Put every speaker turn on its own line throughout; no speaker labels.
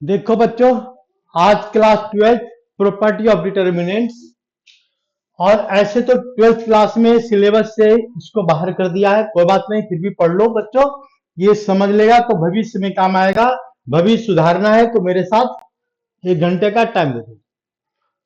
देखो बच्चों, आज क्लास 12 प्रॉपर्टी ऑफ डिटर्मिनेंट्स। और ऐसे तो 12th क्लास में सिलेबस से इसको बाहर कर दिया है, कोई बात नहीं, फिर भी पढ़ लो बच्चों, ये समझ लेगा तो भविष्य में काम आएगा। भविष्य सुधारना है तो मेरे साथ 1 घंटे का टाइम दे दो।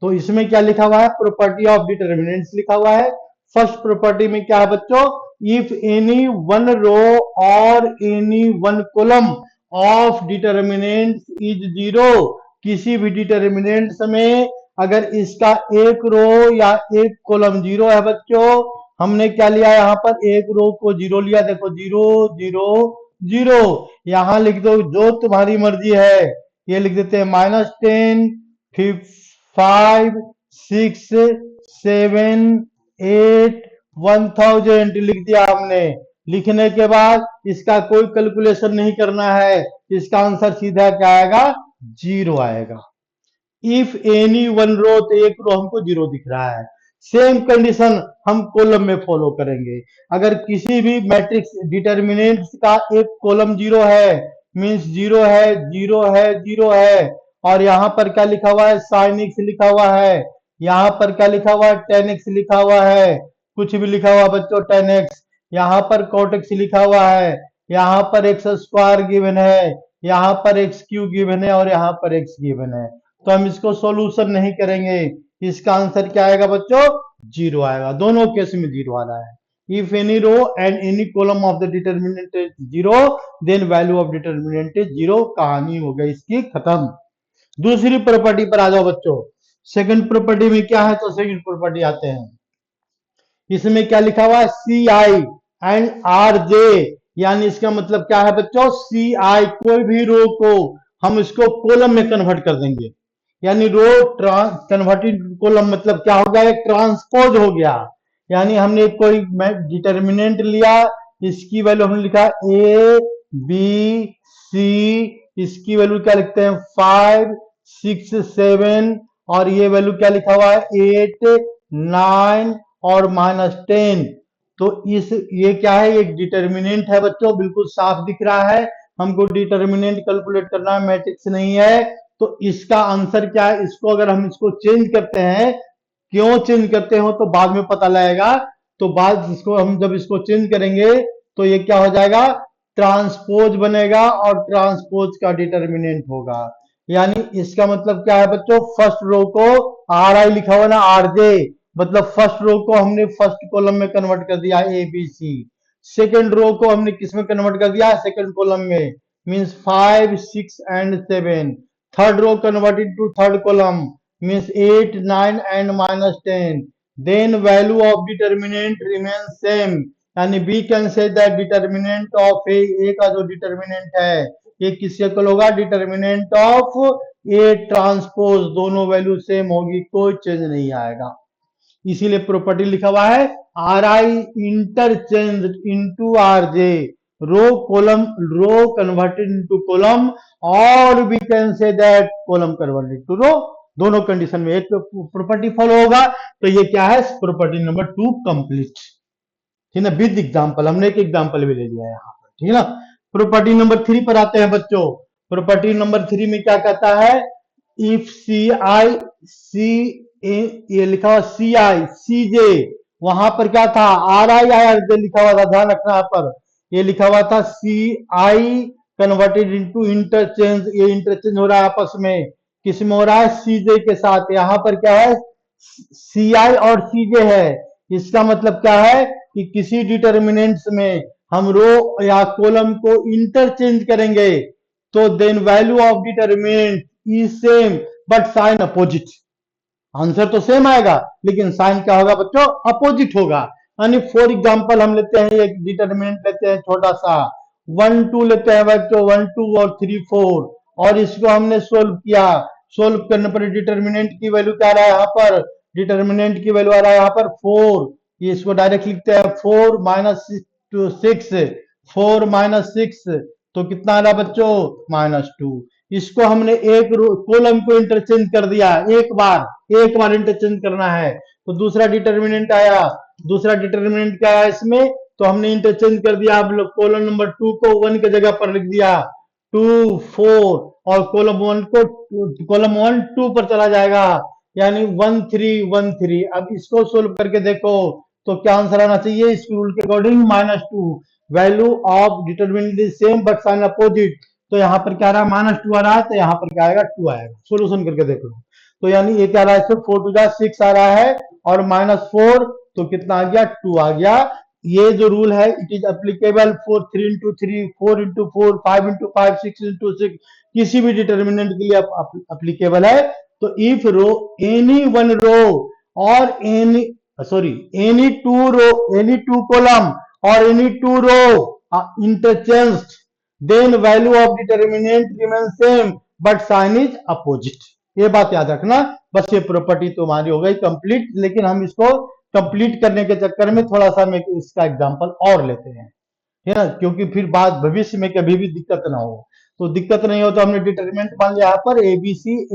तो इसमें क्या लिखा हुआ है? प्रॉपर्टी ऑफ डिटर्मिनेंट्स लिखा हुआ है। फर्स्ट प्रॉपर्टी में क्या है बच्चों? इफ एनी वन रो और any one column of determinants is zero, किसी भी डिटर्मिनेंट्स में अगर इसका एक रो या एक कॉलम जीरो है बच्चों, हमने क्या लिया यहाँ पर? एक रो को जीरो लिया। देखो, जीरो जीरो जीरो। यहां लिख दो जो तुम्हारी मर्जी है, ये लिख देते हैं -10, 5, 6, 7, 8, 1000 लिख दिया हमने। लिखने के बाद इसका कोई कैलकुलेशन नहीं करना है, इसका आंसर सीधा क्या आएगा? जीरो आएगा। इफ एनी वन रो, तो एक रो हमको जीरो दिख रहा है। सेम कंडीशन हम कॉलम में फॉलो करेंगे। अगर किसी भी मैट्रिक्स डिटर्मिनेंट्स का एक कॉलम जीरो है, मींस जीरो है, जीरो है, जीरो है। और यहां पर क्या लिखा हुआ है? साइन एक्स लिखा हुआ है। यहां पर क्या लिखा हुआ है? टेन एक्स लिखा हुआ है। कुछ भी लिखा हुआ बच्चों, टेन एक्स। यहाँ पर कॉट एक्स लिखा हुआ है। यहाँ पर एक्स स्क्वायर गिवन है। यहाँ पर एक्स क्यू गिवन है और यहाँ पर एक्स गिवन है। तो हम इसको सॉल्यूशन नहीं करेंगे। इसका आंसर क्या आएगा बच्चों? जीरो आएगा। दोनों केस में जीरो आ रहा है। If any row and any column of the determinant is zero, then value of determinant is zero. कहानी हो गई इसकी खत्म। दूसरी प्रॉपर्टी पर आ जाओ बच्चों। सेकंड प्रॉपर्टी में क्या है? तो सेकंड प्रॉपर्टी आते हैं। इसमें क्या लिखा हुआ है? सी आई एंड आर जे। यानी इसका मतलब क्या है बच्चों? सी आई, कोई भी रो को हम इसको कॉलम में कन्वर्ट कर देंगे। यानी रो कन्वर्टेड कॉलम मतलब क्या हो गया? एक ट्रांसपोज हो गया। यानी हमने कोई डिटर्मिनेंट लिया, इसकी वैल्यू हमने लिखा ए बी सी, इसकी वैल्यू क्या लिखते हैं? 5, 6, 7, और ये वैल्यू क्या लिखा हुआ है? 8, 9 और -10। तो इस ये क्या है? एक डिटर्मिनेंट है बच्चों, बिल्कुल साफ दिख रहा है। हमको डिटर्मिनेंट कैलकुलेट करना है, मैट्रिक्स नहीं है। तो इसका आंसर क्या है? इसको अगर हम इसको चेंज करते हैं, क्यों चेंज करते हो तो बाद में पता लगेगा। तो बाद इसको हम जब इसको चेंज करेंगे तो ये क्या हो जाएगा? ट्रांसपोज बनेगा और ट्रांसपोज का डिटर्मिनेंट होगा। यानी इसका मतलब क्या है बच्चों? फर्स्ट रो को आर आई लिखा हुआ ना, आर जे, मतलब फर्स्ट रो को हमने फर्स्ट कॉलम में कन्वर्ट कर दिया ए बी सी। सेकेंड रो को हमने किस में कन्वर्ट कर दिया? सेकेंड कॉलम में, means 5, 6 and 7। Third row converted to third column, means 8, 9 and -10। Then value of determinant remain same. यानी we can say that determinant of A का जो डिटर्मिनेंट है ये किससे इक्वल होगा? Determinant of A transpose. दोनों value same होगी, कोई चेंज नहीं आएगा। इसीलिए प्रॉपर्टी लिखा हुआ है R I interchange into R J, row column, row converted into column, और we can say that column converted to row. दोनों कंडीशन में एक प्रॉपर्टी फॉलो होगा। तो ये क्या है? Property number 2 complete. ठीक है ना, विद एग्जाम्पल। हमने एक एग्जाम्पल भी ले लिया है यहाँ पर। ठीक है ना। प्रॉपर्टी नंबर 3 पर आते हैं बच्चों। प्रॉपर्टी नंबर 3 में क्या कहता है? इफ सी आई सी, ये लिखा हुआ सी आई सी जे, वहां पर क्या था? आर आई आर जे लिखा हुआ था, ध्यान रखना यहाँ पर। ये लिखा हुआ था सी आई कन्वर्टेड इनटू इंटरचेंज। ये इंटरचेंज हो रहा है आपस में, किस में हो रहा है? सी जे के साथ। यहाँ पर क्या है? सी आई और सी जे है। इसका मतलब क्या है कि किसी डिटर्मिनेंट्स में हम रो या कॉलम को इंटरचेंज करेंगे तो then value of determinant is same but sign opposite. Answer तो सेम आएगा लेकिन साइन क्या होगा बच्चों? अपोजिट होगा। यानी फॉर एग्जांपल हम लेते हैं एक डिटर्मिनेंट लेते हैं छोटा सा 1 2 लेते हैं बच्चों, 1 2 और 3 4, और इसको हमने सोल्व किया। सोल्व करने पर डिटर्मिनेंट की वैल्यू क्या आ रहा है यहाँ पर? डिटर्मिनेंट की वैल्यू आ रहा है यहाँ पर 4। ये इसको डायरेक्ट लिखते हैं 4 - 6, 4 - 6 तो कितना आ रहा है बच्चों? -2। इसको हमने एक कॉलम को इंटरचेंज कर दिया, एक बार इंटरचेंज करना है तो दूसरा डिटर्मिनेंट आया। दूसरा डिटर्मिनेंट क्या आया इसमें? तो हमने इंटरचेंज कर दिया। अब कॉलम नंबर 2 को 1 की जगह पर लिख दिया 2 4 और कॉलम 1 2 पर चला जाएगा, यानी 1 3 1 3। अब इसको सोल्व करके देखो तो क्या आंसर आना चाहिए इस रूल के according, -2। Value of determinant is same but sign opposite, तो यहाँ पर क्या रहा है -2 आ रहा है, तो यहाँ पर क्या आएगा 2 आएगा। सोल्यूशन करके देख लो, तो यानी ये क्या रहा है, 4 टू 6 आ रहा है और -4 तो कितना आ गया 2 आ गया। ये जो रूल है it is applicable for 3 into 3 4 into 4 5 into 5 6 into 6, किसी भी डिटर्मिनेंट के लिए अप्लीकेबल है। तो if row any one row और एनी टू कॉलम और any two row interchanged, then value of determinant remains same but sign is opposite। ये बात याद रखना। बस ये प्रॉपर्टी तुम्हारी हो गई कंप्लीट, लेकिन हम इसको कंप्लीट करने के चक्कर में थोड़ा सा में इसका एग्जांपल और लेते हैं, है ना, क्योंकि फिर बाद भविष्य में कभी भी दिक्कत ना हो। तो दिक्कत नहीं हो तो हमने डिटरमिनेंट मान लिया यहाँ पर A B C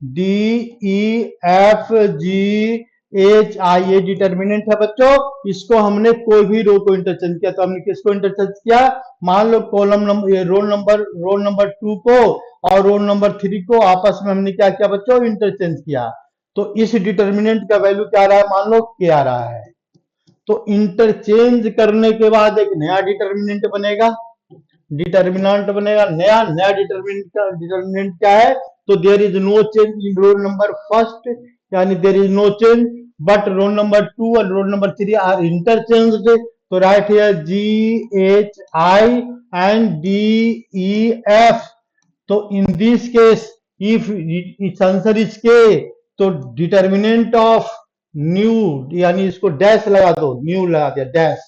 D E F G H I, ये डिटर्मिनेंट है बच्चों। इसको हमने कोई भी रो को इंटरचेंज किया, तो हमने किसको इंटरचेंज किया, मान लो कॉलम नंबर रोल नंबर 2 को और रोल नंबर 3 को आपस में हमने क्या किया बच्चों, इंटरचेंज किया। तो इस डिटर्मिनेंट का वैल्यू क्या आ रहा है, मान लो के आ रहा है। तो इंटरचेंज करने के बाद एक नया डिटर्मिनेंट बनेगा, नया नया डिटर्मिनेंट क्या है, तो there is no change in roll number first, यानी there is no change but roll number 2 और रोल नंबर 3 आर इंटरचेंज्ड। तो right here GHI and DEF। तो in this case if it's answer is K, तो determinant of new, यानी इसको dash लगा दो, new लगा दिया डैश,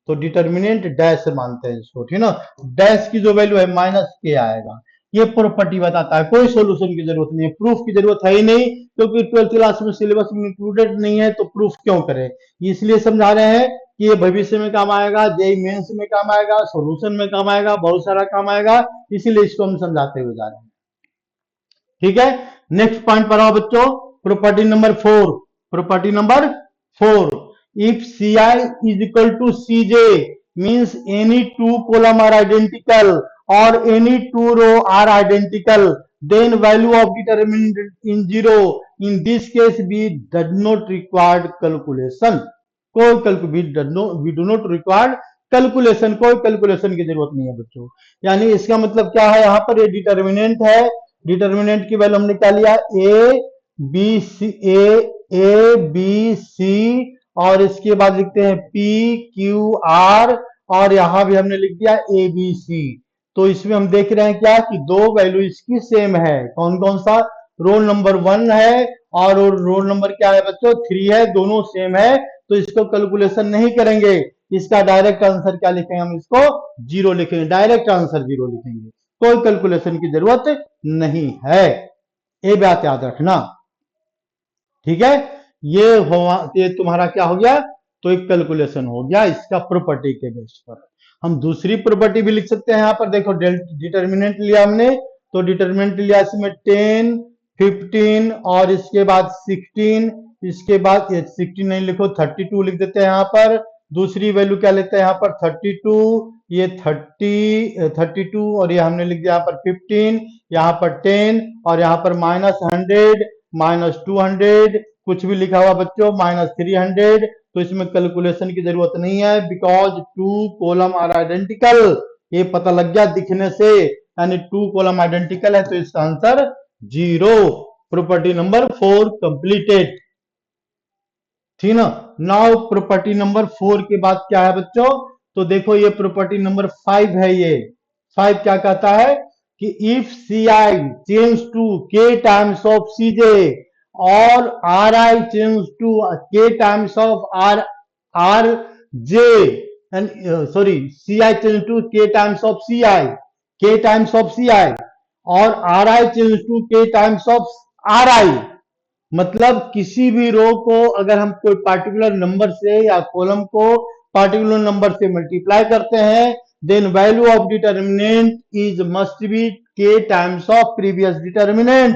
तो डिटर्मिनेंट डैश मानते हैं इसको, ठीक ना। डैश की जो वैल्यू है -k आएगा। ये प्रॉपर्टी बताता है, कोई सॉल्यूशन की जरूरत नहीं है, प्रूफ की जरूरत है ही नहीं, क्योंकि 12th क्लास में सिलेबस में इंक्लूडेड नहीं है, तो प्रूफ क्यों करें। इसलिए समझा रहे हैं कि ये भविष्य में काम आएगा, जेईई मेंस में काम आएगा, सॉल्यूशन में काम आएगा, बहुत सारा काम आएगा, इसीलिए इसको हम समझाते हुए जा रहे हैं। ठीक है, नेक्स्ट पॉइंट पर आओ बच्चों, property number 4। Property number 4, if Ci is equal to Cj means any two column are identical or any two row are identical, then value of determinant in 0, in this case we does not require calculation। we do not require calculation, कोई calculation की जरूरत नहीं है बच्चों। यानी इसका मतलब क्या है, यहाँ पर ये डिटर्मिनेंट है, डिटर्मिनेंट की वैल्यू हमने क्या लिया, ए बी सी और इसके बाद लिखते हैं पी क्यू आर, और यहां भी हमने लिख दिया ए बी सी। तो इसमें हम देख रहे हैं क्या कि दो वैल्यू इसकी सेम है, कौन कौन सा, रोल नंबर 1 है और रोल नंबर क्या है बच्चों 3 है, दोनों सेम है। तो इसको कैलकुलेशन नहीं करेंगे, इसका डायरेक्ट आंसर क्या लिखेंगे, हम इसको 0 लिखेंगे, डायरेक्ट आंसर 0 लिखेंगे, कोई कैलकुलेशन की जरूरत नहीं है, ये बात याद रखना। ठीक है, ये तुम्हारा क्या हो गया, तो एक कैलकुलेशन हो गया इसका प्रॉपर्टी के बेस पर। हम दूसरी प्रॉपर्टी भी लिख सकते हैं, यहाँ पर देखो डिटर्मिनेंट लिया हमने, तो डिटर्मिनेंट लिया इसमें 10 15 और इसके बाद 16, इसके बाद 16 नहीं लिखो 32 लिख देते हैं यहाँ पर। दूसरी वैल्यू क्या लेते हैं यहाँ पर 32, ये 32 और ये हमने लिख दिया यहाँ पर 15, यहाँ पर 10 और यहाँ पर -100 -200 कुछ भी लिखा हुआ बच्चों -300। तो इसमें कैलकुलेशन की जरूरत नहीं है, बिकॉज 2 कॉलम आर आइडेंटिकल, ये पता लग गया दिखने से, यानी 2 कॉलम आइडेंटिकल है, तो इसका आंसर 0। प्रॉपर्टी नंबर 4 कंप्लीटेड, ठीक ना। नाउ प्रॉपर्टी नंबर 4 के बाद क्या है बच्चों, तो देखो ये प्रॉपर्टी नंबर 5 है। ये 5 क्या कहता है कि if Ci change to k times of Cj और Ri change to k times of Rj and Ci change to k times of Ci, k times of Ci और Ri change to k times of Ri, मतलब किसी भी रो को अगर हम कोई particular number से या कॉलम को पार्टिकुलर नंबर से मल्टीप्लाई करते हैं, then value of determinant is must be k times of previous determinant.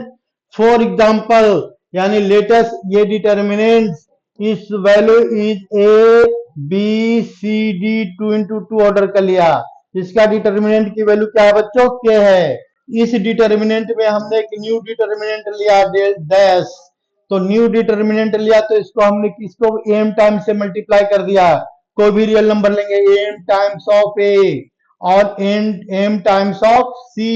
For example, यानी लेटेस्ट ये डिटर्मिनेंट, इस value is A B C D 2 into 2 order कर लिया, इसका डिटर्मिनेंट की वैल्यू क्या है बच्चों, के है। इस डिटर्मिनेंट में हमने एक न्यू डिटर्मिनेंट लिया डैश, तो न्यू डिटर्मिनेंट लिया तो इसको हमने किसको एम टाइम से मल्टीप्लाई कर दिया। कोई भी रियल नंबर लेंगे, एम टाइम्स ऑफ ए और M times of C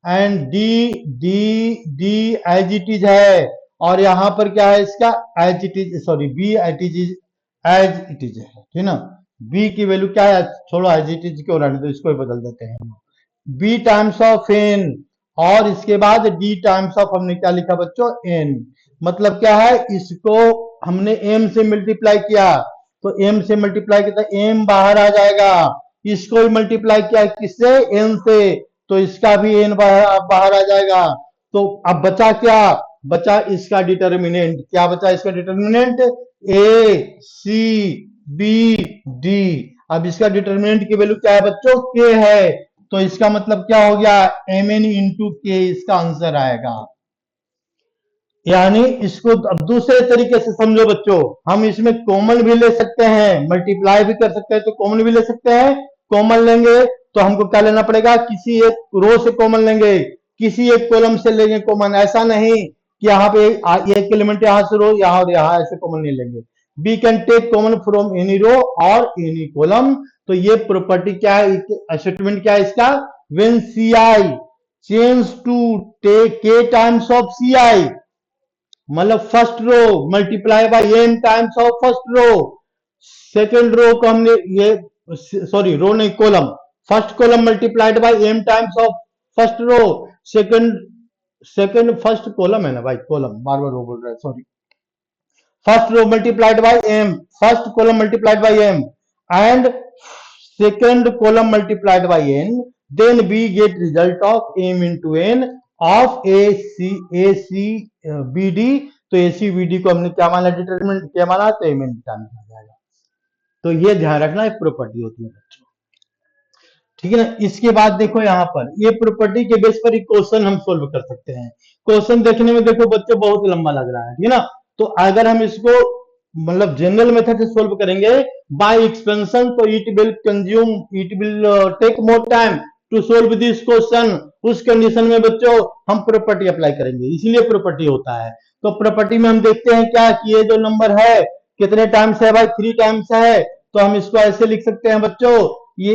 and D D D as it is है, और यहां पर क्या है इसका as it is, sorry B as it is है, ठीक ना। बी की वैल्यू क्या है, छोड़ो एज इट इज क्यों रहने दो, इसको ही बदल देते हैं। बी टाइम्स ऑफ एन, और इसके बाद डी टाइम्स ऑफ हमने क्या लिखा बच्चों, एन। मतलब क्या है, इसको हमने एम से मल्टीप्लाई किया, तो एम से मल्टीप्लाई किया तो एम बाहर आ जाएगा। इसको भी मल्टीप्लाई किया किससे, एन से, तो इसका भी एन बाहर आ जाएगा। तो अब बचा क्या, बचा इसका डिटर्मिनेंट। क्या बचा इसका डिटर्मिनेंट, ए सी बी डी। अब इसका डिटर्मिनेंट की वैल्यू क्या है बच्चों, के है, तो इसका मतलब क्या हो गया, एम एन इंटू के इसका आंसर आएगा। यानी इसको अब दूसरे तरीके से समझो बच्चों, हम इसमें कॉमन भी ले सकते हैं, मल्टीप्लाई भी कर सकते हैं, तो कॉमन भी ले सकते हैं। कॉमन लेंगे तो हमको क्या लेना पड़ेगा, किसी एक रो से कॉमन लेंगे, किसी एक कॉलम से लेंगे कॉमन। ऐसा नहीं कि यहाँ पे एक एलिमेंट यहां से रो यहाँ और यहाँ, ऐसे कॉमन नहीं लेंगे। We can take common from any row और एनी कॉलम। तो ये प्रॉपर्टी क्या है, स्टेटमेंट क्या है इसका, when C I change to take K times of C I, मतलब first row multiply by N times of first row. Second row को हमने ये, सॉरी रो नहीं column, first column multiplied by M times of first row. Second second first column है ना भाई, column बार बार रो बोल रहा है, sorry. First row multiplied by M, first column multiplied by M and second column multiplied by n, then we get result of m into n of ACBD। तो ACBD को हमने क्या माना, डिटरमिनेंट क्या माना, तो m n टाइम्स आ जाएगा। तो ये ध्यान रखना, एक प्रॉपर्टी होती है बच्चों, ठीक है ना। इसके बाद देखो यहाँ पर ये प्रॉपर्टी के बेस पर क्वेश्चन हम सोल्व कर सकते हैं। क्वेश्चन देखने में देखो बच्चों बहुत लंबा लग रहा है, ठीक है ना। तो अगर हम इसको मतलब जनरल मेथड से सोल्व करेंगे बाय एक्सपेंशन, तो it will take more time to solve this question. उस कंडीशन में बच्चों हम प्रॉपर्टी अप्लाई करेंगे, इसीलिए प्रॉपर्टी होता है। तो प्रॉपर्टी में हम देखते हैं क्या कि ये जो नंबर है कितने टाइम्स है भाई, 3 टाइम्स है। तो हम इसको ऐसे लिख सकते हैं बच्चों, ये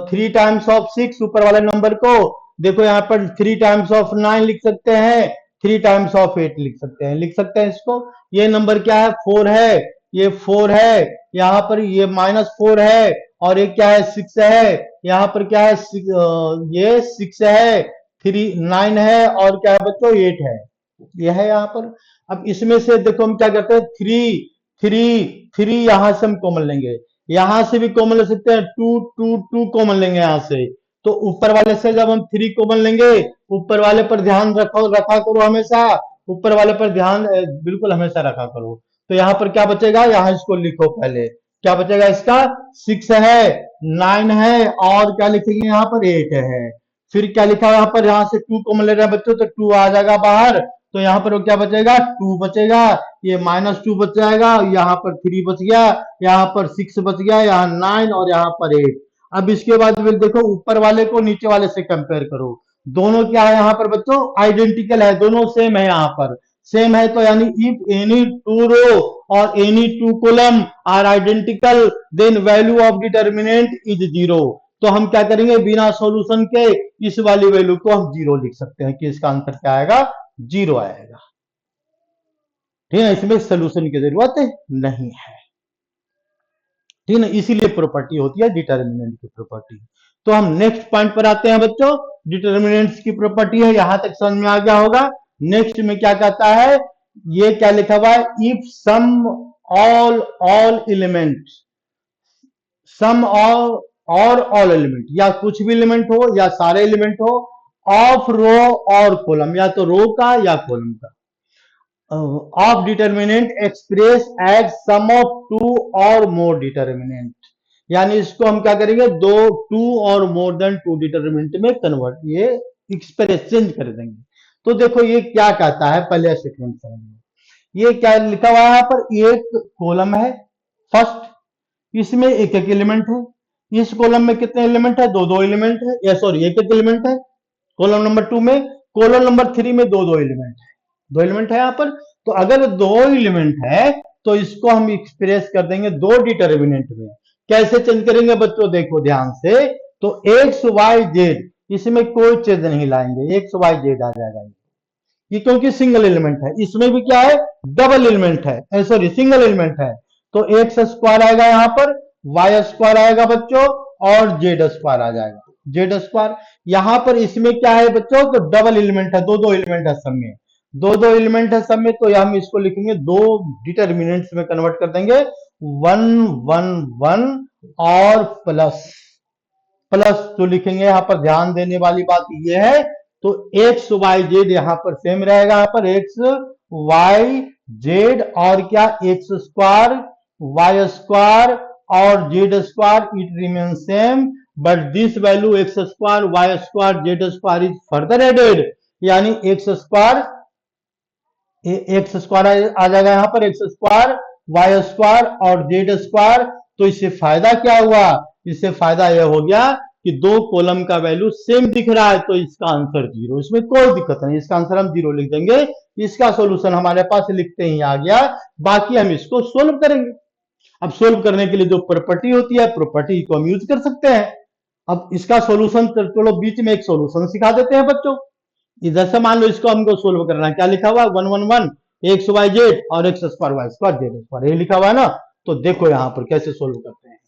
3 टाइम्स ऑफ 6 ऊपर वाले नंबर को, देखो यहाँ पर 3 टाइम्स ऑफ 9 लिख सकते हैं, 3 टाइम्स ऑफ 8 लिख सकते हैं इसको। ये नंबर क्या है, 4 है, ये 4 है, यहाँ पर ये -4 है, और ये क्या है, 6 है, यहाँ पर क्या है, ये 6 है, 9 है, और क्या है बच्चों, 8 है, ये है यहाँ पर। अब इसमें से देखो हम क्या करते हैं, 3 यहां से हम कॉमन लेंगे, यहां से भी कॉमन ले सकते हैं, 2 कॉमन लेंगे यहाँ से। तो ऊपर वाले से जब हम 3 कॉमन लेंगे, ऊपर वाले पर ध्यान रखा करो हमेशा, ऊपर वाले पर ध्यान बिल्कुल हमेशा रखा करो। तो यहाँ पर क्या बचेगा, यहाँ इसको लिखो पहले, क्या बचेगा इसका, 6 है, 9 है, और क्या लिखेंगे यहाँ पर 8 है। फिर क्या लिखा है यहाँ पर, यहाँ से 2 कॉमन ले रहे हैं बच्चों, तो 2 आ जाएगा बाहर, तो यहाँ पर क्या बचेगा, 2 बचेगा, ये -2 बच जाएगा, यहाँ पर 3 बच गया, यहाँ पर 6 बच गया, यहाँ 9 और यहाँ पर 8। अब इसके बाद फिर देखो ऊपर वाले को नीचे वाले से कंपेयर करो, दोनों क्या है यहाँ पर बच्चों, आइडेंटिकल है, दोनों सेम है, यहाँ पर सेम है, तो यानी इफ एनी 2 रो और any 2 column are identical then value of determinant is 0। तो हम क्या करेंगे, बिना सॉल्यूशन के इस वाली वैल्यू को हम 0 लिख सकते हैं कि इसका आंसर क्या आएगा, 0 आएगा, ठीक है। इसमें सोल्यूशन की जरूरत नहीं है, ठीक है ना, इसीलिए प्रॉपर्टी होती है डिटर्मिनेंट की प्रॉपर्टी। तो हम नेक्स्ट पॉइंट पर आते हैं बच्चों, डिटर्मिनेंट्स की प्रॉपर्टी है, यहां तक समझ में आ गया होगा। नेक्स्ट में क्या कहता है, ये क्या लिखा हुआ है, इफ सम ऑल एलिमेंट, सम और ऑल एलिमेंट, या कुछ भी एलिमेंट हो या सारे एलिमेंट हो, ऑफ रो और कॉलम, या तो रो का या कॉलम का, of determinant express as sum of 2 और मोर डिटर्मिनेंट। यानी इसको हम क्या करेंगे, 2 और मोर देन 2 डिटर्मिनेंट में कन्वर्ट, ये एक्सप्रेस चेंज कर देंगे। तो देखो ये क्या कहता है, पहले स्टेटमेंट समझ लो, ये क्या लिखा हुआ है यहाँ पर, एक कॉलम है फर्स्ट, इसमें एक एक एलिमेंट है, इस कॉलम में कितने एलिमेंट है? दो दो एलिमेंट है, या सॉरी एक एक एलिमेंट है कॉलम नंबर 2 में। कॉलम नंबर 3 में दो दो एलिमेंट है, दो एलिमेंट है यहाँ पर। तो अगर दो एलिमेंट है तो इसको हम एक्सप्रेस कर देंगे दो डिटर्मिनेंट में। कैसे चेंज करेंगे बच्चों? देखो ध्यान से। तो एक्स वाई जेड, इसमें कोई चेंज नहीं लाएंगे, एक्स वाई जेड आ जाएगा ये, क्योंकि सिंगल एलिमेंट है। इसमें भी क्या है? डबल एलिमेंट है, सॉरी सिंगल एलिमेंट है। तो एक्स स्क्वायर आएगा यहाँ पर, वाई स्क्वायर आएगा बच्चों, और जेड स्क्वायर आ जाएगा, जेड स्क्वायर। यहां पर इसमें क्या है बच्चों? तो डबल एलिमेंट है, दो दो एलिमेंट है सब में, दो दो एलिमेंट है सब में। तो हम इसको लिखेंगे, दो डिटर्मिनेंट्स में कन्वर्ट कर देंगे, वन वन वन और प्लस प्लस। तो लिखेंगे यहाँ पर, ध्यान देने वाली बात यह है, तो एक्स वाई जेड यहाँ पर सेम रहेगा, यहाँ पर एक्स वाई जेड, और क्या एक्स स्क्वायर वाई स्क्वायर और Z square, it remain same, but this value X square Y square Z square is further added, यानी एक्स स्क्वायर आ जाएगा यहाँ पर, एक्स स्क्वायर वाई स्क्वायर और जेड स्क्वायर। तो इससे फायदा क्या हुआ? इससे फायदा यह हो गया कि दो कॉलम का वैल्यू सेम दिख रहा है, तो इसका आंसर जीरो, इसमें कोई दिक्कत नहीं, इसका आंसर हम जीरो लिख देंगे। इसका सॉल्यूशन हमारे पास लिखते ही आ गया। बाकी हम इसको सोल्व करेंगे। अब सोल्व करने के लिए जो प्रॉपर्टी होती है, प्रॉपर्टी को हम यूज कर सकते हैं। अब इसका सॉल्यूशन, चलो बीच में एक सॉल्यूशन सिखा देते हैं बच्चों। इधर से मान लो इसको हमको सोल्व करना है, क्या लिखा हुआ है? One one one X Y Z और X square Y square Z square, ये लिखा हुआ है ना। तो देखो यहाँ पर कैसे सोल्व करते हैं।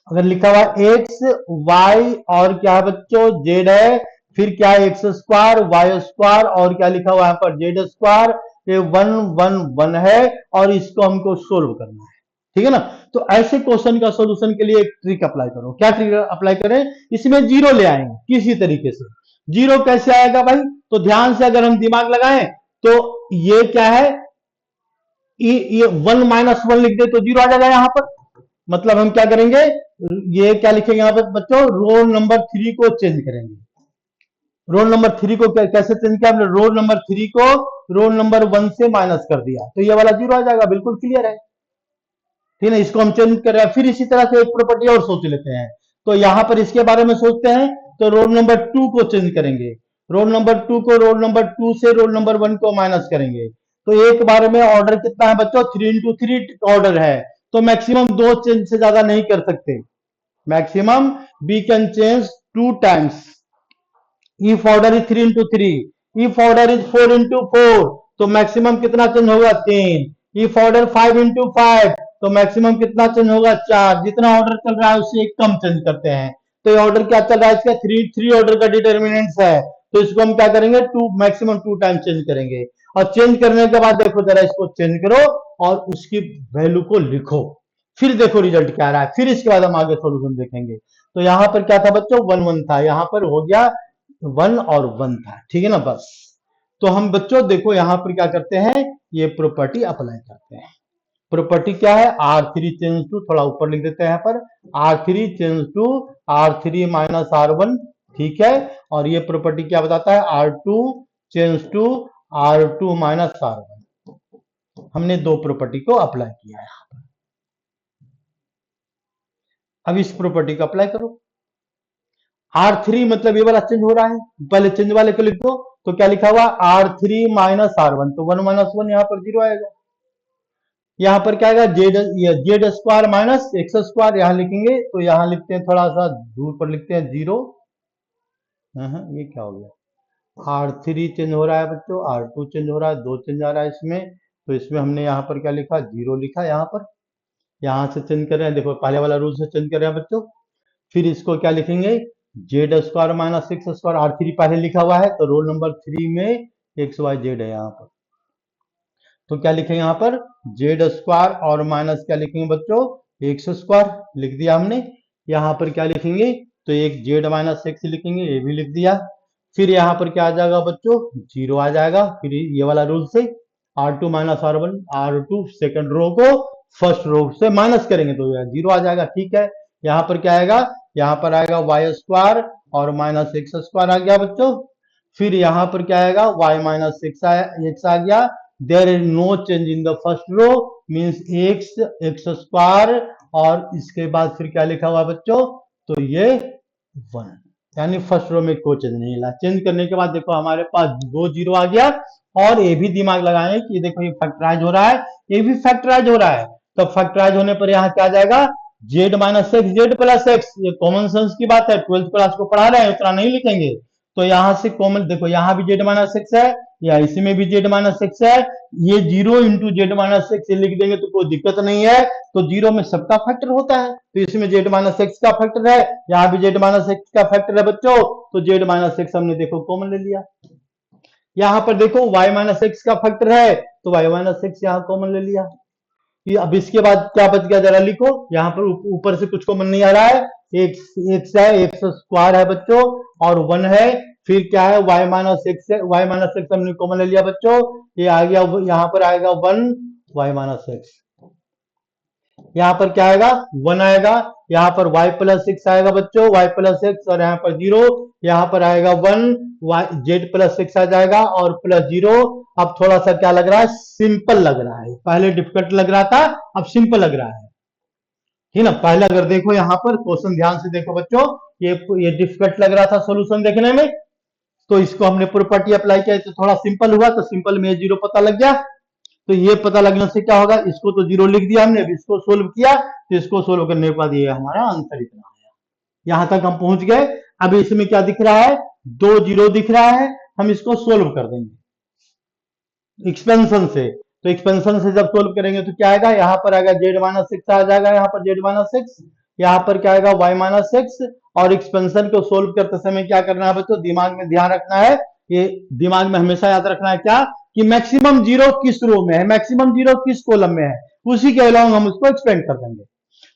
अगर लिखा हुआ एक्स वाई और क्या है बच्चों? जेड है, फिर क्या है? एक्स स्क्वायर वाई स्क्वायर और क्या लिखा हुआ है यहाँ पर? Z square. ये वन वन वन है और इसको हमको सोल्व करना है, ठीक है ना। तो ऐसे क्वेश्चन का सॉल्यूशन के लिए एक ट्रिक अप्लाई करो। क्या ट्रिक अप्लाई करें? इसमें जीरो ले आएंगे किसी तरीके से। जीरो कैसे आएगा भाई? तो ध्यान से अगर हम दिमाग लगाएं, तो ये क्या है? ये वन माइनस वन लिख दे तो जीरो आ जाएगा यहाँ पर। मतलब हम क्या करेंगे? ये क्या लिखेंगे यहाँ पर बच्चों? रोल नंबर 3 को चेंज करेंगे। रोल नंबर 3 को कैसे चेंज किया हमने? रोल नंबर 3 को रोल नंबर 1 से माइनस कर दिया, तो ये वाला जीरो आ जाएगा, बिल्कुल क्लियर है, ठीक है। इसको हम चेंज कर रहे हैं। फिर इसी तरह से एक प्रॉपर्टी और सोच लेते हैं। तो यहां पर इसके बारे में सोचते हैं, तो रोल नंबर 2 को चेंज करेंगे। रोल नंबर 2 को रोल नंबर 2 से रोल नंबर 1 को माइनस करेंगे। तो एक बार में ऑर्डर कितना है बच्चों? 3 into 3 ऑर्डर है, तो मैक्सिमम दो चेंज से ज्यादा नहीं कर सकते। Maximum we can change 2 times. If order is 3 into 3, if order is 4 into 4, तो मैक्सिमम कितना चेंज होगा? 3। इफ ऑर्डर 5 into 5, तो मैक्सिमम कितना चेंज होगा? 4। जितना ऑर्डर चल रहा है उससे एक कम चेंज करते हैं। तो ये ऑर्डर क्या चल रहा है? इसका थ्री ऑर्डर का डिटर्मिनेंट्स है, तो इसको हम क्या करेंगे? टू, मैक्सिमम 2 टाइम चेंज करेंगे। और चेंज करने के बाद देखो जरा, इसको चेंज करो और उसकी वैल्यू को लिखो, फिर देखो रिजल्ट क्या आ रहा है। फिर इसके बाद हम आगे सोल्यूशन देखेंगे। तो यहां पर क्या था बच्चों? वन वन था, यहां पर हो गया वन और वन था, ठीक है ना। बस तो हम बच्चों देखो यहां पर क्या करते हैं, ये प्रॉपर्टी अप्लाई करते हैं। प्रॉपर्टी क्या है? R3 चेंज टू, थोड़ा ऊपर लिख देते हैं यहाँ पर, R3 change to R3 minus R1, ठीक है। और ये प्रॉपर्टी क्या बताता है? R2 change to R2 minus R1। हमने दो प्रॉपर्टी को अप्लाई किया है। अब इस प्रॉपर्टी को अप्लाई करो। R3 मतलब ये वाला चेंज हो रहा है, पहले चेंज वाले को लिख दो। तो क्या लिखा हुआ? R3 माइनस R1, तो 1 माइनस 1 यहाँ पर जीरो आएगा। यहाँ पर क्या आएगा? Z square minus x square, यहाँ लिखेंगे तो यहाँ लिखते हैं, थोड़ा सा दूर पर लिखते हैं जीरो। ये क्या हो गया? R3 चेंज हो रहा है बच्चों, R2 चेंज हो रहा है, दो चेंज आ रहा है इसमें। तो इसमें हमने यहाँ पर क्या लिखा? जीरो लिखा यहाँ पर। यहाँ से चेंज कर रहे हैं, देखो पहले वाला रूल से चेंज कर रहे हैं बच्चों। फिर इसको क्या लिखेंगे? Z square minus x square, R3 पहले लिखा हुआ है, तो रोल नंबर 3 में एक्स वाई जेड है यहाँ पर। तो क्या लिखेंगे यहाँ पर? जेड स्क्वायर और माइनस क्या लिखेंगे बच्चों? एक्स स्क्वायर लिख दिया हमने। यहाँ पर क्या लिखेंगे? तो एक जेड माइनस एक्स लिखेंगे, ये भी लिख दिया। फिर यहाँ पर क्या आ जाएगा बच्चों? जीरो आ जाएगा। फिर ये वाला रूल से R2 minus R1, R2 second row को फर्स्ट रो से माइनस करेंगे तो जीरो आ जाएगा, ठीक है। यहाँ पर क्या आएगा? यहाँ पर आएगा वाई स्क्वायर और माइनस एक्स स्क्वायर आ गया बच्चों। फिर यहाँ पर क्या आएगा? वाई माइनस एक्स आ गया। There is no change in the first row, means X X square, और इसके बाद फिर क्या लिखा हुआ बच्चों? तो ये 1, यानी फर्स्ट रो में कोई चेंज नहीं ला। चेंज करने के बाद देखो हमारे पास 2 जीरो आ गया, और ये भी दिमाग लगाएं कि देखो ये फैक्टराइज हो रहा है, ये भी फैक्टराइज हो रहा है, तो फैक्टराइज होने पर यहाँ क्या आ जाएगा, Z minus x Z plus x. ये कॉमन सेंस की बात है, 12th क्लास को पढ़ा रहे हैं, उतना नहीं लिखेंगे। तो यहां से कॉमन देखो, यहाँ भी जेड माइनस एक्स है, या इसमें भी जेड माइनस एक्स है, ये 0 इंटू जेड माइनस एक्स लिख देंगे तो कोई दिक्कत नहीं है। तो 0 में सबका फैक्टर होता है, तो इसमें जेड माइनस एक्स का फैक्टर है, यहाँ भी जेड माइनस एक्स का फैक्टर है बच्चों, तो जेड माइनस एक्स हमने देखो कॉमन ले लिया। यहाँ पर देखो y माइनस एक्स का फैक्टर है, तो y माइनस एक्स यहाँ कॉमन ले लिया। ये अब इसके बाद क्या बच गया जरा लिखो, यहाँ पर ऊपर से कुछ कॉमन नहीं आ रहा है, एक्स है, एक्स स्क्वायर है बच्चों, और 1 है, फिर क्या है y माइनस एक्स है, y माइनस एक्स हमने कॉमन ले लिया बच्चों, ये आ गया, यहाँ पर आएगा 1 y माइनस एक्स, यहाँ पर क्या आएगा 1 आएगा, यहाँ पर y प्लस एक्स आएगा बच्चों, y प्लस एक्स, और यहाँ पर 0, यहाँ पर आएगा 1 y जेड प्लस एक्स आ जाएगा, और प्लस 0। अब थोड़ा सा क्या लग रहा है, सिंपल लग रहा है, पहले डिफिकल्ट लग रहा था, अब सिंपल लग रहा है, ठीक ना। पहले अगर देखो यहाँ पर क्वेश्चन ध्यान से देखो बच्चों, ये डिफिकल्ट लग रहा था सोल्यूशन देखने में, तो इसको हमने प्रॉपर्टी अप्लाई किया तो थोड़ा सिंपल हुआ, तो सिंपल में 0 पता लग गया। तो ये पता लगने से क्या होगा, इसको तो 0 लिख दिया हमने, अब इसको सोल्व किया, तो इसको सोल्व करने के बाद ये हमारा आंसर इतना आया। यहां तक हम पहुंच गए। अब इसमें क्या दिख रहा है, 2 0 दिख रहा है, हम इसको सोल्व कर देंगे एक्सपेंशन से। तो एक्सपेंशन से जब सोल्व करेंगे तो क्या आएगा, यहाँ पर आएगा जेड माइनस एक्स आ जाएगा, यहाँ पर जेड माइनस एक्स, यहाँ पर क्या आएगा वाई माइनस एक्स। और एक्सपेंशन को सोल्व करते समय क्या करना है बच्चों, दिमाग में ध्यान रखना है, ये दिमाग में हमेशा याद रखना है क्या, कि मैक्सिमम 0 किस रो में है, मैक्सिमम 0 किस कॉलम में है, उसी के अलावा हम उसको एक्सपेंड कर देंगे।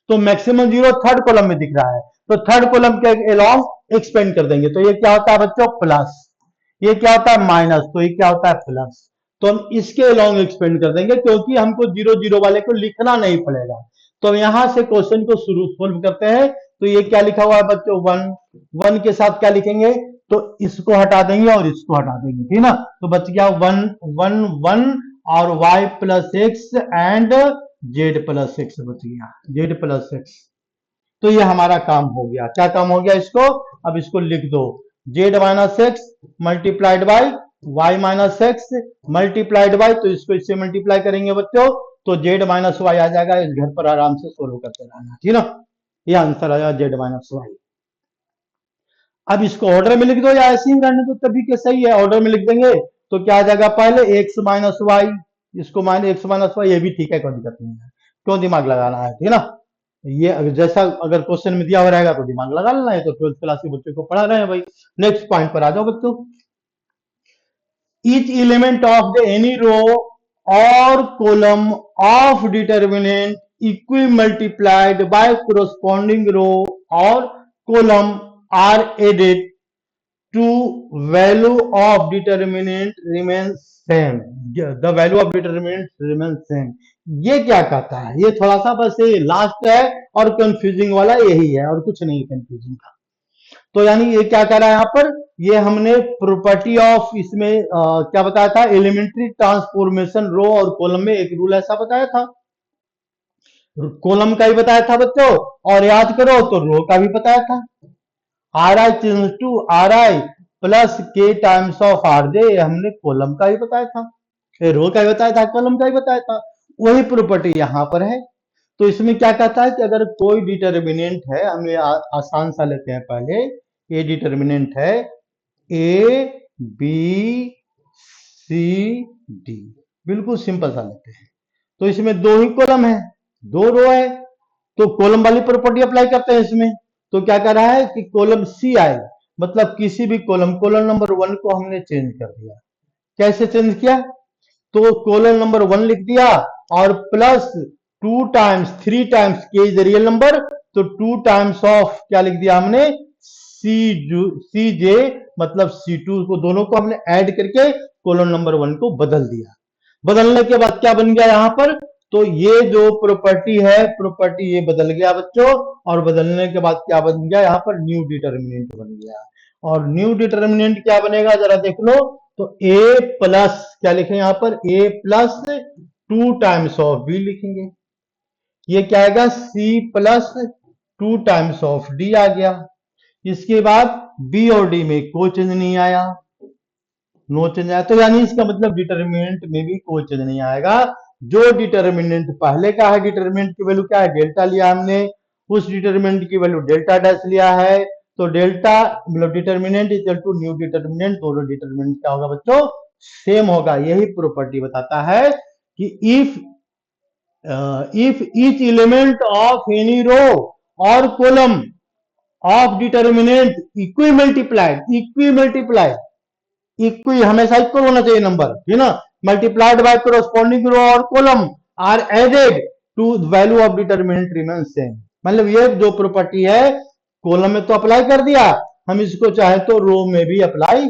तो मैक्सिमम 0 थर्ड कॉलम में दिख रहा है, तो थर्ड कॉलम के अलावा एक्सपेंड कर देंगे, तो ये क्या होता है बच्चों प्लस, ये क्या होता है माइनस, तो ये क्या होता है प्लस। तो हम इसके अलाउंग एक्सपेंड कर देंगे, क्योंकि हमको 0 0 वाले को लिखना नहीं पड़ेगा। तो हम यहां से क्वेश्चन को शुरू सोल्व करते हैं। तो ये क्या लिखा हुआ है बच्चों 1, 1 के साथ क्या लिखेंगे, तो इसको हटा देंगे और इसको हटा देंगे, ठीक ना। तो बच गया 1 1 1, और y plus x and Z plus x बच गया, जेड प्लस एक्स। तो ये हमारा काम हो गया, क्या काम हो गया इसको, अब इसको लिख दो, Z minus X multiplied by Y minus X multiplied by, तो इसको इससे मल्टीप्लाई करेंगे बच्चों, तो जेड माइनस वाई आ जाएगा। इस घर पर आराम से सोल्व करते रहना, ठीक ना। ये आंसर आया जेड माइनस वाई। अब इसको ऑर्डर में लिख दो या ऐसे ही रहने दो, तभी के सही है, ऑर्डर में लिख देंगे तो क्या आ जाएगा, पहले एक्स माइनस वाई, इसको एक्स माइनस वाई, ये भी ठीक है, कोई दिक्कत नहीं है, क्यों दिमाग लगाना है, ठीक ना। ये जैसा अगर क्वेश्चन में दिया हुआ रहेगा तो दिमाग लगा लेना है, तो 12th क्लास के बच्चों को पढ़ा रहे हैं भाई। नेक्स्ट पॉइंट पर आ जाओ बच्चों, each element of the any row or column of determinant equi multiplied by corresponding row or column are added to value of determinant remains same, the value of determinant remains same। ये क्या कहता है, ये थोड़ा सा बस ये last है और कंफ्यूजिंग वाला यही है, और कुछ नहीं कंफ्यूजिंग का। तो यानी ये क्या कह रहा है यहाँ पर, ये हमने प्रॉपर्टी ऑफ इसमें क्या बताया था, एलिमेंट्री ट्रांसफॉर्मेशन रो और कॉलम में एक रूल ऐसा बताया था, कॉलम का ही बताया था बच्चों, और याद करो तो रो का भी बताया था, R I change to R I plus K times of R J, हमने कॉलम का ही बताया था, रो का ही बताया था, कॉलम का ही बताया था, वही प्रॉपर्टी यहाँ पर है। तो इसमें क्या कहता है कि अगर कोई डिटर्मिनेंट है, हमें आसान सा लेते हैं पहले, ये डिटर्मिनेंट है ए बी सी डी, बिल्कुल सिंपल सा लेते हैं। तो इसमें 2 ही कॉलम है, 2 रो है, तो कॉलम वाली प्रॉपर्टी अप्लाई करते हैं इसमें। तो क्या कर रहा है कि कॉलम सी आई, मतलब किसी भी कॉलम नंबर 1 को हमने चेंज कर दिया। कैसे चेंज किया, तो कॉलम नंबर 1 लिख दिया, और प्लस 2 टाइम्स 3 टाइम्स के इज रियल नंबर, तो 2 टाइम्स ऑफ क्या लिख दिया हमने, सी जे, मतलब C2 को, दोनों को हमने ऐड करके कॉलम नंबर 1 को बदल दिया। बदलने के बाद क्या बन गया यहाँ पर, तो ये जो प्रॉपर्टी है, प्रॉपर्टी ये बदल गया बच्चों, और बदलने के बाद क्या बन गया यहाँ पर, न्यू डिटर्मिनेंट बन गया। और न्यू डिटर्मिनेंट क्या बनेगा जरा देख लो, तो a प्लस क्या लिखें यहाँ पर, a plus 2 times of b लिखेंगे, ये क्या आएगा c plus 2 times of D आ गया। इसके बाद बी और डी में कोई चेंज नहीं आया, नो चेंज आया, तो यानी इसका मतलब डिटर्मिनेंट में भी कोई चेंज नहीं आएगा। जो डिटर्मिनेंट पहले का है, डिटर्मिनेंट की वैल्यू क्या है, डेल्टा लिया हमने, उस डिटर्मिनेंट की वैल्यू डेल्टा डैश लिया है, तो डेल्टा मतलब determinant equal to new determinant, दोनों डिटर्मिनेंट क्या होगा बच्चों, सेम होगा। यही प्रॉपर्टी बताता है कि if each element of any row or column of determinant equi हमेशा इक्वल होना चाहिए नंबर, है ना, मल्टीप्लाइड बाय कोरोस्पोंडिंग रो और column are added to value of determinant remain same. मतलब ये जो प्रॉपर्टी है कॉलम में तो अप्लाई कर दिया, हम इसको चाहे तो रो में भी अप्लाई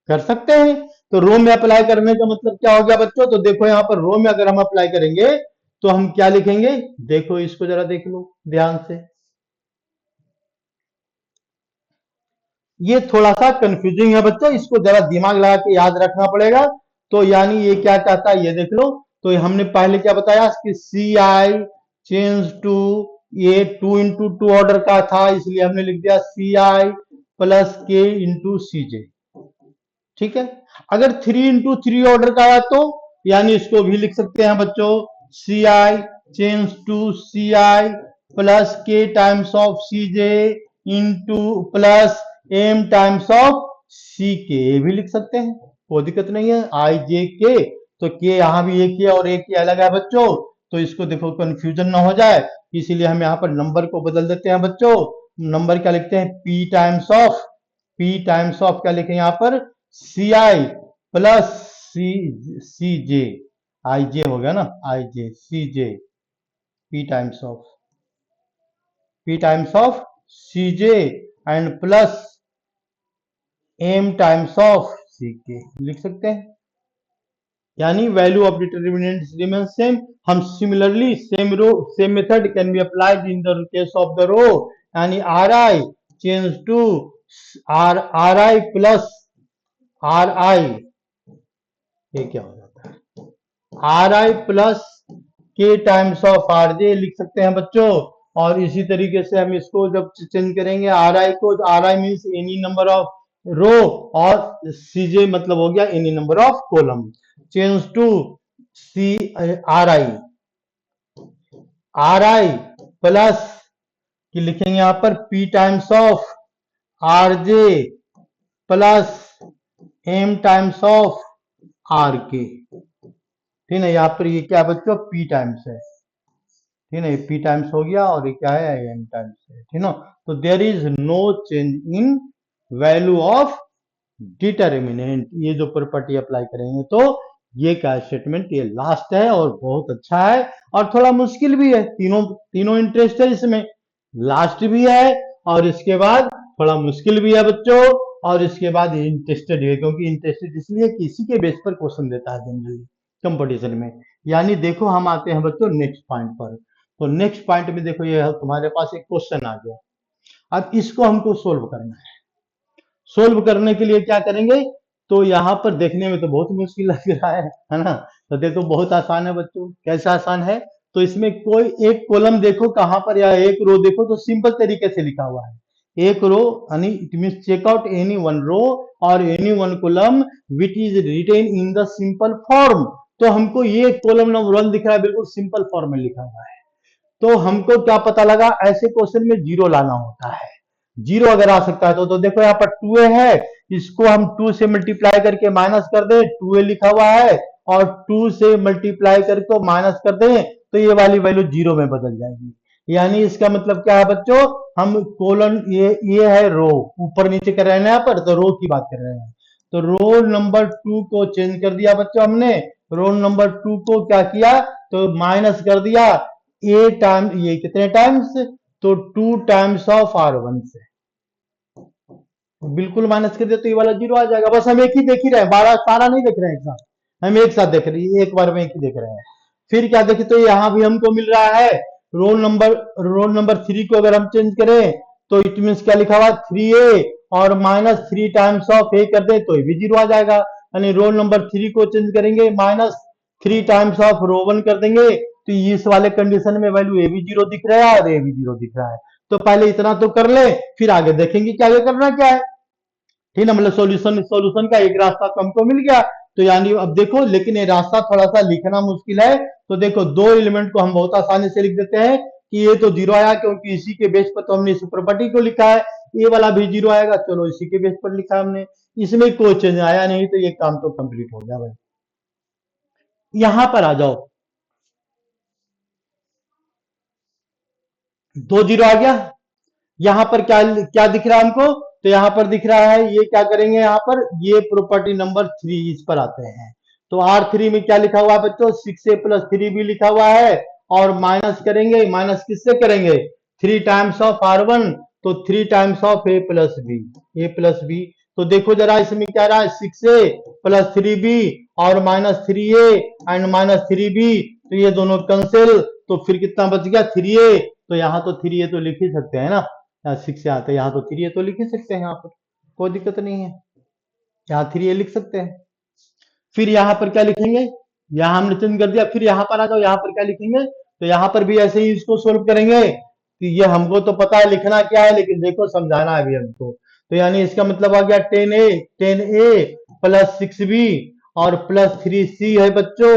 कर सकते हैं। तो रो में अप्लाई करने का मतलब क्या हो गया बच्चों, तो देखो यहां पर रो में अगर हम अप्लाई करेंगे तो हम क्या लिखेंगे, देखो इसको जरा देख लो ध्यान से, ये थोड़ा सा कंफ्यूजिंग है बच्चों, इसको जरा दिमाग लगा के याद रखना पड़ेगा। तो यानी ये क्या कहता है ये देख लो, तो ये हमने पहले क्या बताया कि सी आई चेंज टू, ये 2 × 2 ऑर्डर का था इसलिए हमने लिख दिया सी आई प्लस के इंटू सी जे, ठीक है। अगर 3 × 3 ऑर्डर का आया तो यानी इसको भी लिख सकते हैं बच्चों, C I change to C I plus K times of C J into plus M times of C K, भी लिख सकते हैं, कोई दिक्कत नहीं है। आई जे के, तो के यहां भी एक ही और एक ही अलग है बच्चों, तो इसको देखो कंफ्यूजन ना हो जाए, इसीलिए हम यहाँ पर नंबर को बदल देते हैं बच्चों। नंबर क्या लिखते हैं, पी टाइम्स ऑफ क्या लिखें यहाँ पर, सी आई प्लस सी जे, आई जे हो गया ना, I J C J, P times of C J and plus M times of C K, लिख सकते हैं। यानी value of determinant remain same. हम similarly same method can be applied in the case of the row, यानी R I change to R I plus R I, ये क्या हो जाता है, R I plus K times of R J लिख सकते हैं बच्चों। और इसी तरीके से हम इसको जब चेंज करेंगे आर आई को, R I means any number of row और सीजे मतलब हो गया any number of column, change to C R I plus कि लिखेंगे यहां पर P times of R J plus M times of R K, ठीक है। यहाँ पर ये क्या बच्चों, पी टाइम्स है, ठीक है, पी टाइम्स हो गया और ये क्या है, एम टाइम्स है, ठीक है। तो there is no change in value of determinant, ये जो प्रॉपर्टी अप्लाई करेंगे तो ये क्या स्टेटमेंट, ये लास्ट है और बहुत अच्छा है और थोड़ा मुश्किल भी है, तीनों इंटरेस्ट है इसमें, लास्ट भी है और इसके बाद थोड़ा मुश्किल भी है बच्चों, और इसके बाद इंटरेस्टेड है, क्योंकि इंटरेस्टेड इसलिए कि इसी के बेस पर क्वेश्चन देता है जनरली कंपटीशन में। यानी देखो हम आते हैं बच्चों नेक्स्ट पॉइंट पर, तो नेक्स्ट पॉइंट में देखो ये तुम्हारे पास एक क्वेश्चन आ गया, अब इसको हमको सोल्व करना है। सोल्व करने के लिए क्या करेंगे, तो यहाँ पर देखने में तो बहुत मुश्किल लग रहा है ना, तो देखो बहुत आसान है बच्चों, कैसा आसान है, तो इसमें कोई एक कॉलम देखो कहां पर या एक रो देखो, तो सिंपल तरीके से लिखा हुआ है, एक रो यानी it means check out any one row और any one column which is written in the simple form. तो हमको ये कॉलम नंबर 1 दिख रहा है, बिल्कुल सिंपल फॉर्म में लिखा हुआ है, तो हमको क्या पता लगा, ऐसे क्वेश्चन में जीरो लाना होता है, जीरो अगर आ सकता है तो देखो यहाँ पर 2a है, इसको हम 2 से मल्टीप्लाई करके माइनस कर दें, 2a लिखा हुआ है और 2 से मल्टीप्लाई करके माइनस कर दें तो ये वाली वैल्यू जीरो में बदल जाएगी। यानी इसका मतलब क्या है बच्चों, हम कोलन ये है रो, ऊपर नीचे कर रहे हैं यहाँ पर, तो रो की बात कर रहे हैं, तो रो नंबर 2 को चेंज कर दिया बच्चों हमने, रो नंबर 2 को क्या किया, तो माइनस कर दिया ए टाइम, ये कितने टाइम्स, तो 2 टाइम्स ऑफ R1 से बिल्कुल माइनस कर दिया तो ये वाला जीरो आ जाएगा। बस हम एक ही देख ही रहे हैं, 12 सारा नहीं देख रहे हैं एक साथ, हम एक साथ देख रहे हैं, एक बार में एक ही देख रहे हैं। फिर क्या देखे, तो यहाँ भी हमको मिल रहा है रोल नंबर 3 को अगर हम चेंज करें तो इट मीन क्या लिखा हुआ 3a और माइनस 3 टाइम्स ऑफ a कर दे तो ये भी जीरो आ जाएगा, यानी रोल नंबर 3 को चेंज करेंगे माइनस 3 टाइम्स ऑफ रो 1 कर देंगे तो इस वाले कंडीशन में वैल्यू ए भी जीरो दिख रहा है और ए भी जीरो दिख रहा है, तो पहले इतना तो कर ले, फिर आगे देखेंगे कि आगे करना क्या है। ठीक ना, मतलब सॉल्यूशन का एक रास्ता तो हमको मिल गया। तो यानी अब देखो, लेकिन ये रास्ता थोड़ा सा लिखना मुश्किल है। तो देखो, दो एलिमेंट को हम बहुत आसानी से लिख देते हैं कि ये तो जीरो आया, क्योंकि इसी के बेस पर तो हमने इस प्रॉपर्टी को लिखा है। ये वाला भी जीरो आएगा, चलो इसी के बेस पर लिखा हमने, इसमें कोई चेंज आया नहीं, तो ये काम तो कंप्लीट हो गया भाई। यहां पर आ जाओ, दो जीरो आ गया। यहां पर क्या क्या दिख रहा है हमको, तो यहां पर दिख रहा है, ये क्या करेंगे, यहां पर ये प्रॉपर्टी नंबर 3 इस पर आते हैं। तो R3 में क्या लिखा हुआ है बच्चों, 6a प्लस 3b लिखा हुआ है, और माइनस करेंगे, माइनस किससे करेंगे, 3 टाइम्स ऑफ R1, तो 3 times of a plus B, A plus B. तो देखो जरा इसमें क्या रहा है, 6a प्लस 3b और minus 3a and minus 3b, तो ये दोनों कैंसिल, तो फिर कितना बच गया, 3a। तो यहाँ तो 3a तो लिख ही सकते हैं ना, यहाँ 6 से आते हैं, यहाँ तो 3a तो लिख ही सकते हैं, यहाँ पर कोई दिक्कत नहीं है, यहाँ 3a लिख सकते हैं। फिर यहाँ पर क्या लिखेंगे, यहाँ हमने चेंज कर दिया, फिर यहाँ पर आ जाओ, यहाँ पर क्या लिखेंगे, तो यहाँ पर भी ऐसे ही इसको सोल्व करेंगे। कि ये हमको तो पता है लिखना क्या है, लेकिन देखो समझाना है अभी हमको। तो यानी इसका मतलब आ गया 10a प्लस 6b और प्लस 3c है बच्चों,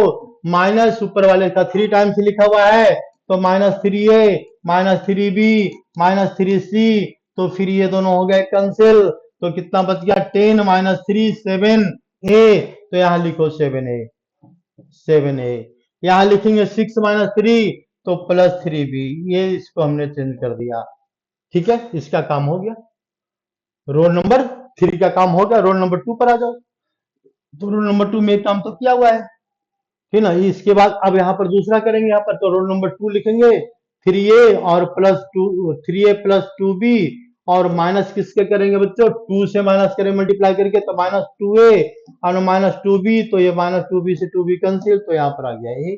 माइनस ऊपर वाले का 3 टाइम्स लिखा हुआ है, तो minus 3a minus 3b minus 3c, तो फिर ये दोनों हो गए कैंसिल, तो कितना बच गया, 10 माइनस 3 7a, तो यहां लिखो 7a, 7a। यहां लिखेंगे 6 माइनस 3, तो प्लस 3b, ये इसको हमने चेंज कर दिया। ठीक है, इसका काम हो गया, रोल नंबर 3 का काम हो गया। रोल नंबर 2 पर आ जाओ, तो रोल नंबर 2 में काम तो किया हुआ है, ठीक ना। इसके बाद अब यहाँ पर दूसरा करेंगे, यहाँ पर तो रोल नंबर 2 लिखेंगे, 3a और प्लस 2, 3a प्लस 2b, और माइनस किसके करेंगे बच्चों, 2 से माइनस करें मल्टीप्लाई करके, तो माइनस 2a और माइनस 2b, तो ये माइनस 2b से 2b कैंसिल, तो यहाँ पर आ गया a,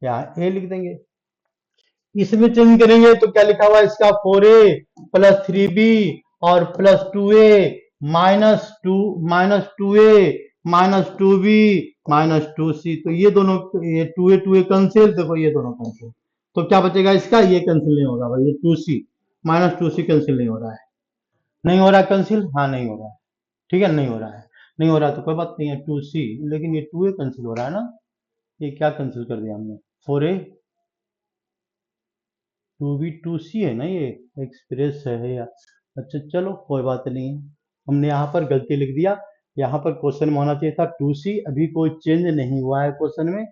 यहाँ a लिख देंगे। इसमें चेंज करेंगे तो क्या लिखा हुआ है इसका, 4a प्लस 3b और plus 2a minus 2a minus 2b minus 2c, तो ये दोनों, ये 2a कैंसिल, देखो ये दोनों कैंसिल, तो क्या बचेगा इसका, ये कैंसिल नहीं होगा भाई, ये 2c माइनस 2c कैंसिल नहीं हो रहा है, नहीं हो रहा है कैंसिल, हाँ नहीं हो रहा है, ठीक है, नहीं हो रहा है, नहीं हो रहा है तो कोई बात नहीं है, 2c, लेकिन ये 2a कैंसिल हो रहा है ना, ये क्या कैंसिल कर दिया हमने, 4a, 2b 2c है ना, ये एक्सप्रेस है यार, अच्छा चलो कोई बात नहीं, हमने यहाँ पर गलती लिख दिया, यहाँ पर क्वेश्चन में होना चाहिए था 2c, अभी कोई चेंज नहीं हुआ है क्वेश्चन में,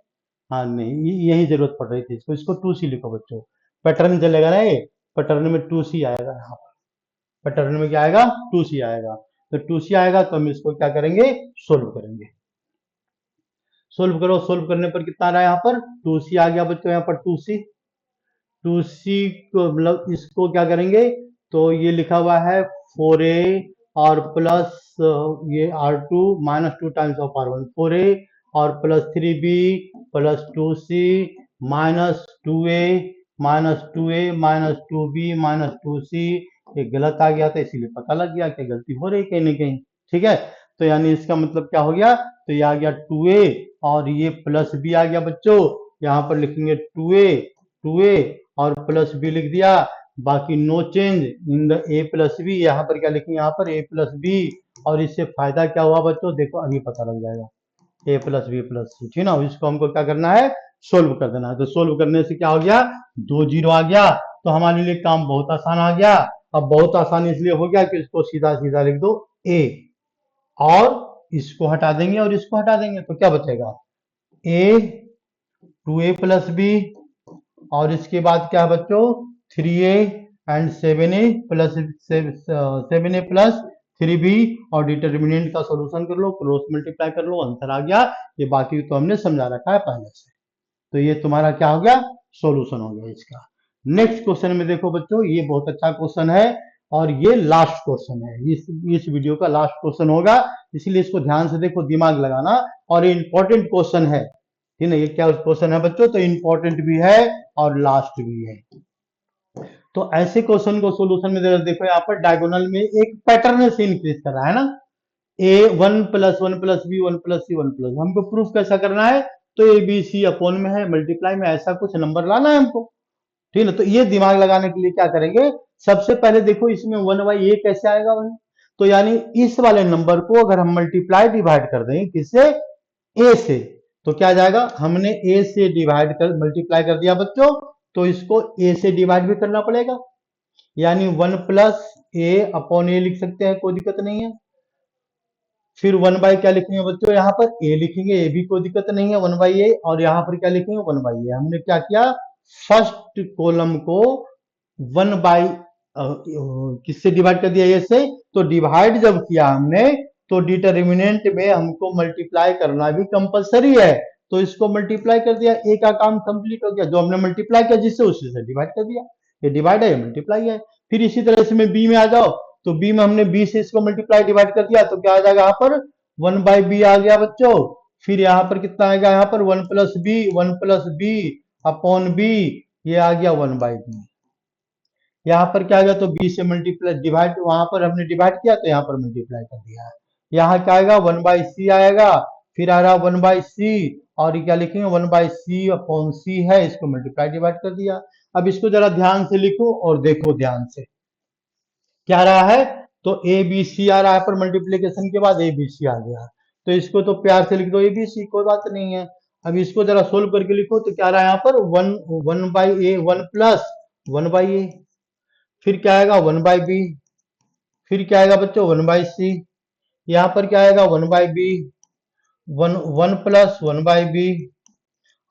हाँ नहीं, यही जरूरत पड़ रही थी इसको, इसको 2c लिखो बच्चों, पैटर्न चलेगा ना, ये पैटर्न में 2c आएगा, यहाँ पर पैटर्न में क्या आएगा, 2c आएगा, तो 2c आएगा तो हम इसको क्या करेंगे, सोल्व करेंगे। सोल्व करो, सोल्व करने पर कितना आ रहा है, यहाँ पर 2c आ गया बच्चों, यहाँ पर 2c, 2c को मतलब इसको क्या करेंगे, तो ये लिखा हुआ है 4a और प्लस ये R2 minus 2 times of R1, 4a और plus 3b plus 2c minus 2a minus 2a minus 2b minus 2c, ये गलत आ गया था, इसीलिए पता लग गया कि गलती हो रही कहीं ना कहीं, ठीक है। तो यानी इसका मतलब क्या हो गया, तो ये आ गया 2a और ये प्लस b आ गया बच्चों, यहाँ पर लिखेंगे 2a और प्लस बी लिख दिया, बाकी no change in the A plus B, यहाँ पर क्या लिखेंगे, यहाँ पर ए प्लस बी, और इससे फायदा क्या हुआ बच्चों, देखो अभी पता लग जाएगा, ए प्लस बी प्लस सी, ठीक ना। इसको हमको क्या करना है, सोल्व कर देना है, तो सोल्व करने से क्या हो गया, 2 जीरो आ गया, तो हमारे लिए काम बहुत आसान आ गया। अब बहुत आसान इसलिए हो गया कि इसको सीधा सीधा लिख दो ए, और इसको हटा देंगे और इसको हटा देंगे, तो क्या बचेगा, ए 2a प्लस बी, और इसके बाद क्या है बच्चों, 3a and 7a plus 7a plus 3b, और डिटर्मिनेंट का सॉल्यूशन कर लो, क्रॉस मल्टीप्लाई कर लो, आंसर आ गया। ये बाकी तो हमने समझा रखा है पहले से, तो ये तुम्हारा क्या हो गया, सॉल्यूशन हो गया इसका। नेक्स्ट क्वेश्चन में देखो बच्चों, ये बहुत अच्छा क्वेश्चन है, और ये लास्ट क्वेश्चन है, इस वीडियो का लास्ट क्वेश्चन होगा, इसलिए इसको ध्यान से देखो, दिमाग लगाना, और ये इंपॉर्टेंट क्वेश्चन है, ठीक है। ये क्या क्वेश्चन है बच्चों, तो इंपॉर्टेंट भी है और लास्ट भी है। तो ऐसे क्वेश्चन को सॉल्यूशन में देखो, यहाँ पर डायगोनल में एक पैटर्न से इंक्रीज कर रहा है ना, ए 1 प्लस 1 प्लस बी 1 प्लस सी 1 प्लस, हमको प्रूफ कैसा करना है, तो ए बी सी अपॉन में है, मल्टीप्लाई में ऐसा कुछ नंबर लाना है हमको, ठीक है ना। तो ये दिमाग लगाने के लिए क्या करेंगे, सबसे पहले देखो इसमें 1/a कैसे आएगा भाई। तो यानी इस वाले नंबर को अगर हम मल्टीप्लाई डिवाइड कर दें किससे, a से, तो क्या आ जाएगा, हमने a से डिवाइड कर मल्टीप्लाई कर दिया बच्चों, तो इसको a से डिवाइड भी करना पड़ेगा, यानी 1+a/a लिख सकते हैं, कोई दिक्कत नहीं है। फिर 1/, क्या लिखेंगे बच्चों, यहाँ पर a लिखेंगे, a भी कोई दिक्कत नहीं है, 1/a, और यहाँ पर क्या लिखेंगे 1/a। हमने क्या किया, फर्स्ट कॉलम को 1/, किससे डिवाइड कर दिया, a से। तो डिवाइड जब किया हमने, तो डिटर्मिनेंट में हमको मल्टीप्लाई करना भी कंपलसरी है, तो इसको मल्टीप्लाई कर दिया, a का काम कंप्लीट हो गया, जो हमने मल्टीप्लाई किया जिससे उसी से डिवाइड कर दिया। ये डिवाइड है, ये मल्टीप्लाई है। फिर इसी तरह से में b में आ जाओ, तो b में हमने b से इसको मल्टीप्लाई डिवाइड कर दिया, तो क्या आ जाएगा यहाँ पर 1/b आ गया बच्चों। फिर यहाँ पर कितना आएगा, यहाँ पर 1+b/b, ये आ गया 1/b। यहाँ पर क्या आ गया, तो b से मल्टीप्लाई डिवाइड, वहां पर हमने डिवाइड किया तो यहाँ पर मल्टीप्लाई कर दिया है। यहाँ क्या आएगा, 1/c आएगा। फिर आ रहा 1/c, और ये क्या लिखेंगे 1/c/c है, इसको मल्टीप्लाई डिवाइड कर दिया। अब इसको जरा ध्यान से लिखो और देखो ध्यान से क्या रहा है, तो ए बी सी आ रहा है पर मल्टीप्लीकेशन के बाद ए बी सी आ गया, तो इसको तो प्यार से लिख दो ए बी सी, कोई बात नहीं है। अब इसको जरा सोल्व करके लिखो, तो क्या रहा है यहाँ पर 1/a, 1+1/a। फिर क्या आएगा 1/b। फिर क्या आएगा बच्चों 1/c। यहाँ पर क्या आएगा 1/b, 1+1/b,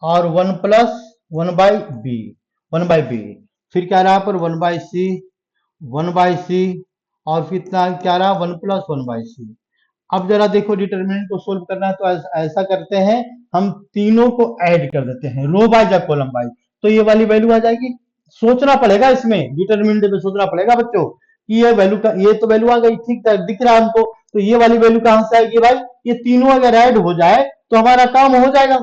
और 1+1/b, 1/b। फिर क्या रहा पर 1/c, 1/c, और फिर इतना क्या रहा 1+1/c। अब जरा देखो डिटर्मिनेंट को सोल्व करना है, तो ऐसा करते हैं, हम तीनों को ऐड कर देते हैं रो वाइज या कॉलम वाइज, तो ये वाली वैल्यू आ जाएगी। सोचना पड़ेगा इसमें, डिटर्मिनेंट में सोचना पड़ेगा बच्चों कि ये वैल्यू का, ये तो वैल्यू आ गई, ठीक दिख रहा है हमको, तो ये वाली वैल्यू कहां से आएगी भाई, ये तीनों अगर ऐड हो जाए तो हमारा काम हो जाएगा।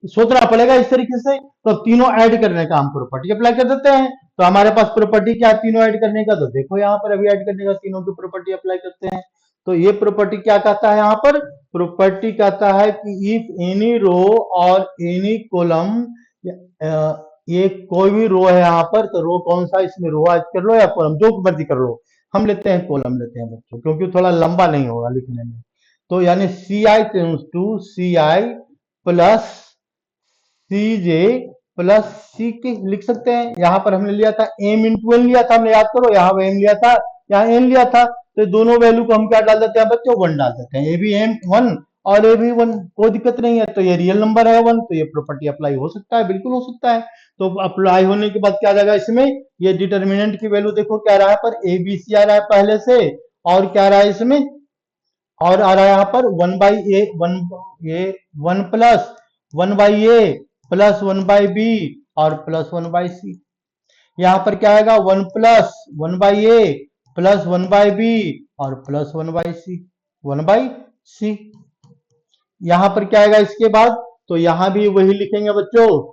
सोचना पड़ेगा इस तरीके से, तो तीनों ऐड करने का हम प्रॉपर्टी अप्लाई कर देते हैं। तो हमारे पास प्रॉपर्टी क्या है तीनों ऐड करने का, तो देखो यहाँ पर अभी ऐड करने का तीनों की प्रॉपर्टी अप्लाई करते हैं। तो ये प्रॉपर्टी क्या कहता है, यहाँ पर प्रॉपर्टी कहता है कि इफ एनी रो और एनी कॉलम, ये कोई भी रो है यहाँ पर, तो रो कौन सा, इसमें रो ऐड कर लो या कॉलम, जो मर्जी कर लो, हम लेते हैं कॉलम लेते हैं बच्चों, क्योंकि थोड़ा लंबा नहीं होगा लिखने में। तो यानी CI tends to CI plus CJ plus C के लिख सकते हैं। यहाँ पर हमने लिया था m इंटू n लिया था, हमने याद करो, यहाँ m लिया था, यहाँ n लिया था, तो दोनों वैल्यू को हम क्या डाल देते हैं बच्चों, 1 डाल देते हैं, a भी m 1 और a भी 1, कोई दिक्कत नहीं है। तो ये रियल नंबर है 1, तो ये प्रॉपर्टी अप्लाई हो सकता है, बिल्कुल हो सकता है। तो अप्लाई होने के बाद क्या आ जाएगा इसमें, ये डिटर्मिनेंट की वैल्यू देखो क्या रहा है पर ABC आ रहा है पहले से, और क्या रहा है इसमें, और आ रहा है यहाँ पर 1/a, 1+1/a प्लस 1/b और प्लस 1/c। यहाँ पर क्या आएगा 1+1/a प्लस 1/b और प्लस 1/c, 1/c। यहाँ पर क्या आएगा इसके बाद, तो यहाँ भी वही लिखेंगे बच्चों,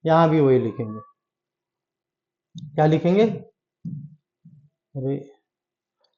यहाँ भी वही लिखेंगे, क्या लिखेंगे, अरे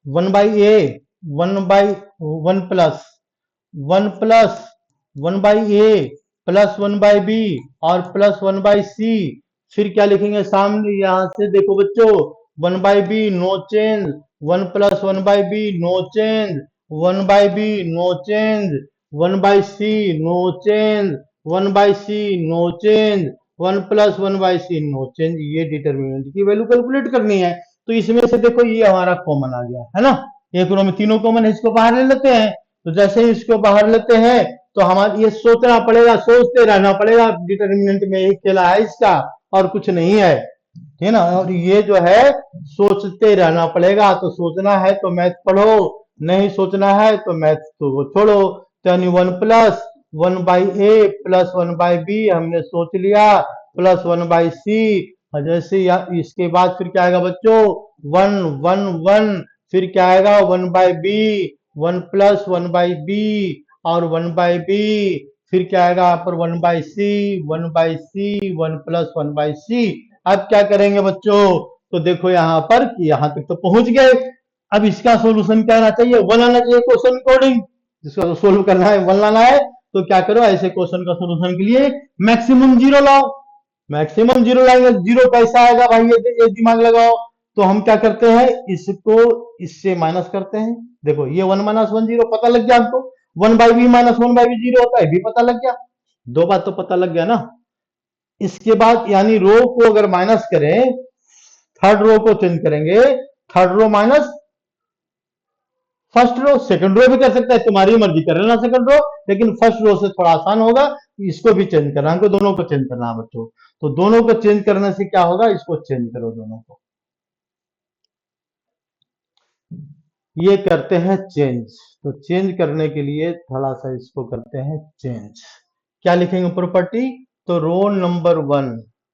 1/a, 1+1/a प्लस 1/b और प्लस 1/c। फिर क्या लिखेंगे सामने, यहां से देखो बच्चों 1/b no change, 1+1/b no change, 1/b no change, 1/c no change, 1/c no change, 1+1/c no change. ये डिटर्मिनेंट की वैल्यू कैलकुलेट करनी है। तो इसमें से देखो ये हमारा कॉमन आ गया है ना, एक रो में तीनों कॉमन है, इसको बाहर ले लेते हैं। तो जैसे ही इसको बाहर लेते हैं, तो हमारे ये सोचना पड़ेगा, सोचते रहना पड़ेगा, डिटर्मिनेंट में एक अकेला है इसका और कुछ नहीं है, ठीक है ना। और ये जो है सोचते रहना पड़ेगा, तो सोचना है तो मैथ पढ़ो, नहीं सोचना है तो मैथ तो छोड़ो। तो यानी 1+1/a प्लस 1/b हमने सोच लिया, प्लस 1/c, और जैसे इसके बाद फिर क्या आएगा बच्चों 1 1 1, फिर क्या आएगा 1/b, 1+1/b और 1/b, फिर क्या आएगा यहाँ पर 1/c, 1/c, 1+1/c। अब क्या करेंगे बच्चों, तो देखो यहाँ पर कि यहाँ तक तो पहुंच गए। अब इसका सोल्यूशन क्या आना चाहिए, 1 आना चाहिए क्वेश्चन अकॉर्डिंग, जिसको सोल्व करना है 1 लाना है। तो क्या करो, ऐसे क्वेश्चन का सोल्यूशन के लिए मैक्सिमम 0 लाओ, मैक्सिमम जीरो लाएंगे, जीरो कैसा आएगा भाई, ये दिमाग लगाओ। तो हम क्या करते हैं, इसको इससे माइनस करते हैं। देखो ये 1 - 1 0 पता लग गया हमको, 1/v - 1/v 0 होता है, भी पता लग गया। दो बात तो पता लग गया ना। इसके बाद यानी रो को अगर माइनस करें, थर्ड रो को चेंज करेंगे, third row minus first row. Second row भी कर सकता है, तुम्हारी मर्जी, कर लेना सेकंड रो, लेकिन फर्स्ट रो से थोड़ा आसान होगा। इसको भी चेंज करना, हमको दोनों को चेंज करना है बच्चों। तो दोनों को चेंज करने से क्या होगा, इसको चेंज करो दोनों को, ये करते हैं चेंज। तो चेंज करने के लिए थोड़ा सा इसको करते हैं चेंज। क्या लिखेंगे प्रॉपर्टी, तो रोल नंबर 1,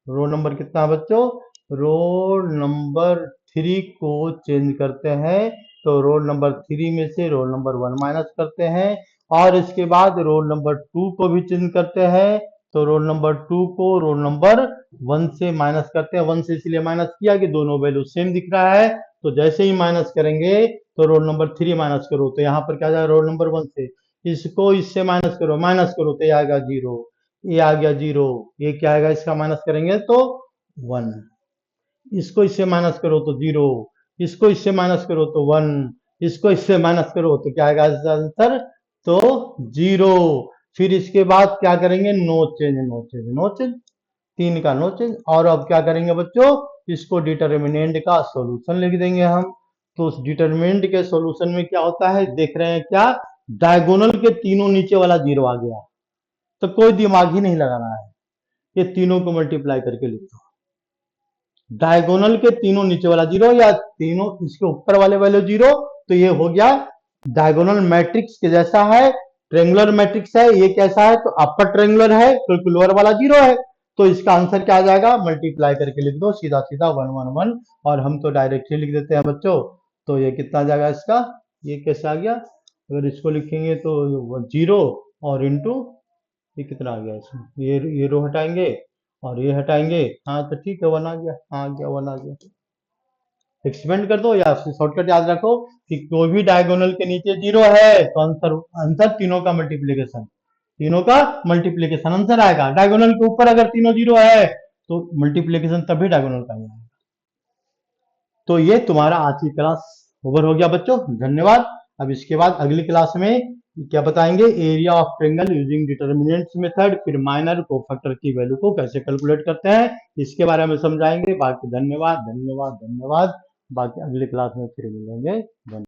रोल नंबर कितना है बच्चों, रोल नंबर 3 को चेंज करते हैं। तो रोल नंबर 3 में से रोल नंबर 1 माइनस करते हैं, और इसके बाद रोल नंबर 2 को भी चेंज करते हैं। तो रोल नंबर 2 को रोल नंबर 1 से माइनस करते हैं। 1 से इसलिए माइनस किया कि दोनों वैल्यू सेम दिख रहा है। तो जैसे ही माइनस करेंगे, तो रोल नंबर 3 माइनस करो, तो यहाँ पर क्या जाएगा, रोल नंबर 1 से, इसको इससे माइनस करो तो ये आएगा 0, ये आ गया 0। ये क्या आएगा, इसका माइनस करेंगे तो 1, इसको इससे माइनस करो तो 0, इसको इससे माइनस करो तो 1, इसको इससे माइनस करो तो क्या आएगा इसका आंसर, तो 0। फिर इसके बाद क्या करेंगे, no change, no change, no change, 3 का नो चेंज। और अब क्या करेंगे बच्चों, इसको डिटर्मिनेंट का सॉल्यूशन लिख देंगे हम। तो उस डिटर्मिनेंट के सॉल्यूशन में क्या होता है, देख रहे हैं क्या, डायगोनल के तीनों नीचे वाला 0 आ गया। तो कोई दिमाग ही नहीं लगाना है, ये तीनों को मल्टीप्लाई करके लिख दो। डायगोनल के तीनों नीचे वाला 0 या तीनों इसके ऊपर वाले वैल्यू 0, तो ये हो गया डायगोनल मैट्रिक्स के जैसा है, ट्रेंगुलर मैट्रिक्स है। ये कैसा है, तो अपर ट्रेंगुलर है, तो लोअर वाला 0 है। तो इसका आंसर क्या आ जाएगा, मल्टीप्लाई करके लिख दो सीधा सीधा 1 1 1, और हम तो डायरेक्टली लिख देते हैं बच्चों। तो ये कितना आ जाएगा इसका, ये कैसे आ गया, अगर इसको लिखेंगे तो 0 और इंटू, ये कितना आ गया इसमें, ये रो हटाएंगे और ये हटाएंगे, हाँ तो ठीक है 1 आ गया, हाँ आ गया 1 आ गया। एक्सपेंड कर दो, या शॉर्टकट याद रखो कि कोई भी डायगोनल के नीचे 0 है तो आंसर, आंसर तीनों का मल्टीप्लीकेशन, तीनों का मल्टीप्लीकेशन आंसर आएगा। डायगोनल के ऊपर अगर तीनों 0 है तो मल्टीप्लीकेशन तभी डायगोनल का आएगा। तो ये तुम्हारा आज की क्लास ओवर हो गया बच्चों, धन्यवाद। अब इसके बाद अगली क्लास में क्या बताएंगे, area of triangle using determinants method, फिर माइनर कोफैक्टर की वैल्यू को कैसे कैलकुलेट करते हैं, इसके बारे में समझाएंगे। बाकी धन्यवाद धन्यवाद धन्यवाद, बाकी अगली क्लास में फिर मिलेंगे, धन्यवाद।